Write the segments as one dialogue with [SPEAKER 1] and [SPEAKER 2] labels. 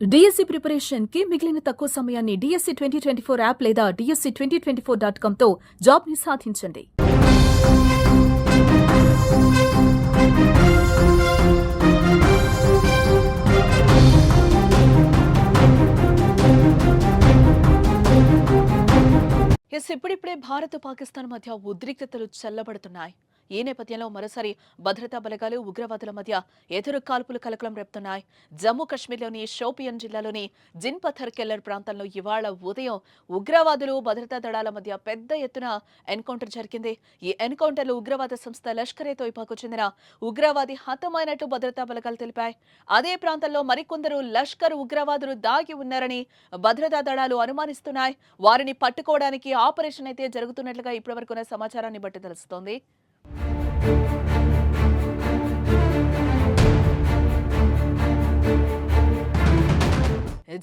[SPEAKER 1] DSC preparation కి మిగిలిన తక్కువ సమయాన్ని డిఎస్సి 2024 యాప్ లేదా DSC2024.com తో జాబ్ ని సాధించండి. ఇప్పుడిప్పుడే భారత్ పాకిస్తాన్ మధ్య ఉద్రిక్తతలు చల్లబడుతున్నాయి. ఈ నేపథ్యంలో మరోసారి భద్రతా బలగాలు ఉగ్రవాదుల మధ్య ఎదురు కాల్పులు కలకలం రేపుతున్నాయి. జమ్మూ కశ్మీర్లోని షోపియన్ జిల్లాలోని జిన్పథర్ కెల్లర్ ప్రాంతంలో ఇవాళ ఉదయం ఉగ్రవాదులు భద్రతా దళాల మధ్య పెద్ద ఎత్తున ఎన్కౌంటర్ జరిగింది. ఈ ఎన్కౌంటర్లో ఉగ్రవాద సంస్థ లష్కర్-ఏ-తోయిబాకు చెందిన ఉగ్రవాది హతమైనట్టు భద్రతా బలగాలు తెలిపాయి. అదే ప్రాంతంలో మరికొందరు లష్కర్ ఉగ్రవాదులు దాగి ఉన్నారని భద్రతా దళాలు అనుమానిస్తున్నాయి. వారిని పట్టుకోవడానికి ఆపరేషన్ అయితే జరుగుతున్నట్లుగా ఇప్పటివరకున్న సమాచారాన్ని బట్టి తెలుస్తోంది.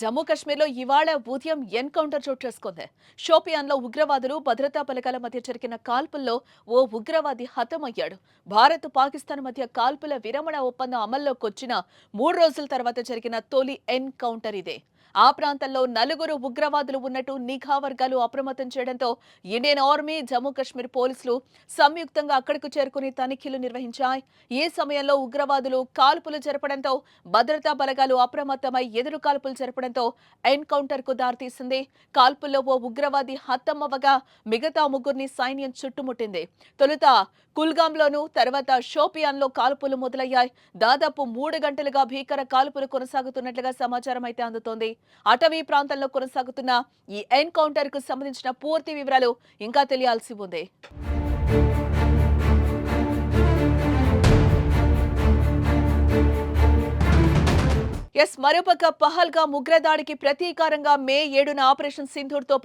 [SPEAKER 1] జమ్మూ కశ్మీర్లో ఇవాళ ఉదయం ఎన్కౌంటర్ చోటు చేసుకుంది. షోపియాన్లో ఉగ్రవాదులు భద్రతా బలగాల మధ్య జరిగిన కాల్పుల్లో ఓ ఉగ్రవాది హతమయ్యాడు. భారత్ పాకిస్తాన్ మధ్య కాల్పుల విరమణ ఒప్పందం అమల్లోకి వచ్చిన 3 రోజుల తర్వాత జరిగిన తొలి ఎన్కౌంటర్ ఇదే. ఆ ప్రాంతంలో 4 ఉగ్రవాదులు ఉన్నట్టు నిఘా వర్గాలు అప్రమత్తం చేయడంతో ఇండియన్ ఆర్మీ, జమ్మూ కశ్మీర్ పోలీసులు సంయుక్తంగా అక్కడకు చేరుకుని తనిఖీలు నిర్వహించాయి. ఈ సమయంలో ఉగ్రవాదులు కాల్పులు జరపడంతో భద్రతా బలగాలు అప్రమత్తమై ఎదురు కాల్పులు జరపడంతో ఎన్కౌంటర్ కు దారితీసింది. కాల్పుల్లో ఓ ఉగ్రవాది హతమవ్వగా మిగతా 3 సైన్యం చుట్టుముట్టింది. తొలుత కుల్గాంలోనూ తర్వాత షోపియాన్లో కాల్పులు మొదలయ్యాయి. దాదాపు 3 గంటలుగా భీకర కాల్పులు కొనసాగుతున్నట్లుగా సమాచారం అయితే అందుతోంది. అటవీ ప్రాంతంలో కొనసాగుతున్న ఈ ఎన్కౌంటర్ కు సంబంధించిన పూర్తి వివరాలు ఇంకా తెలియాల్సి ఉంది. మరోపక్క పహల్గాం ఉగ్రదాడికి ప్రతీకారంగా మే 7న ఆపరేషన్ సింధూర్ తో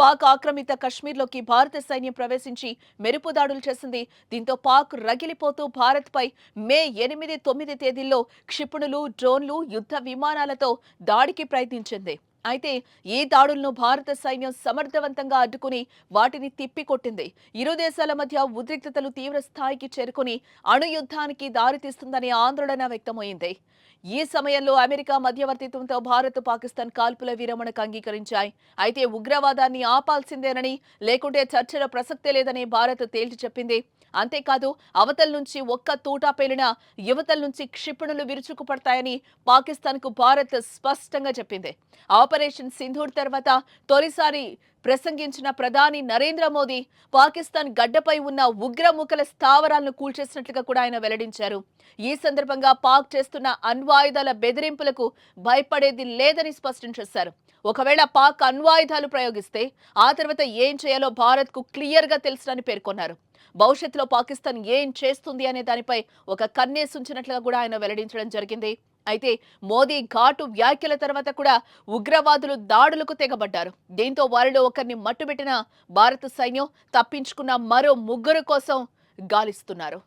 [SPEAKER 1] పాక్ ఆక్రమిత కశ్మీర్లోకి భారత సైన్యం ప్రవేశించి మెరుపు దాడులు చేసింది. దీంతో పాక్ రగిలిపోతూ భారత్ పై మే 8, 9 తేదీల్లో క్షిపణులు, డ్రోన్లు, యుద్ధ విమానాలతో దాడికి ప్రయత్నించింది. అయితే ఈ దాడులను భారత సైన్యం సమర్థవంతంగా అడ్డుకుని వాటిని తిప్పికొట్టింది. ఇరు దేశాల మధ్య ఉద్రిక్తతలు తీవ్ర స్థాయికి చేరుకుని అణుయుద్ధానికి దారితీస్తుందనే ఆందోళన వ్యక్తమైంది. ఈ సమయంలో అమెరికా మధ్యవర్తిత్వంతో భారత్, పాకిస్తాన్ కాల్పుల విరమణకు అంగీకరించాయి. అయితే ఉగ్రవాదాన్ని ఆపాల్సిందేనని, లేకుంటే చర్చల ప్రసక్తే లేదని భారత్ తేల్చి చెప్పింది. అంతేకాదు, అవతల నుంచి ఒక్క తూటా పేలినా యువతల నుంచి క్షిపణులు విరుచుకుపడతాయని పాకిస్తాన్కు భారత్ స్పష్టంగా చెప్పింది. ఆపరేషన్ సింధూర్ తర్వాత తొలిసారి ప్రసంగించిన ప్రధాని నరేంద్ర మోదీ పాకిస్తాన్ గడ్డపై ఉన్న ఉగ్రముఖల స్థావరాలను కూల్చేసినట్లుగా కూడా ఆయన వెల్లడించారు. ఈ సందర్భంగా పాక్ చేస్తున్న అణ్వాయుధాల బెదిరింపులకు భయపడేది లేదని స్పష్టం చేశారు. ఒకవేళ పాక్ అణ్వాయుధాలు ప్రయోగిస్తే ఆ తర్వాత ఏం చేయాలో భారత్కు క్లియర్గా తెలుసునని పేర్కొన్నారు. భవిష్యత్తులో పాకిస్తాన్ ఏం చేస్తుంది అనే దానిపై ఒక కన్నేసి ఉంచినట్లుగా కూడా ఆయన వెల్లడించడం జరిగింది. అయితే మోదీ ఘాటు వ్యాఖ్యల తర్వాత కూడా ఉగ్రవాదులు దాడులకు తెగబడ్డారు. దీంతో వారిలో ఒకరిని మట్టుబెట్టిన భారత సైన్యం తప్పించుకున్న మరో 3 కోసం గాలిస్తున్నారు.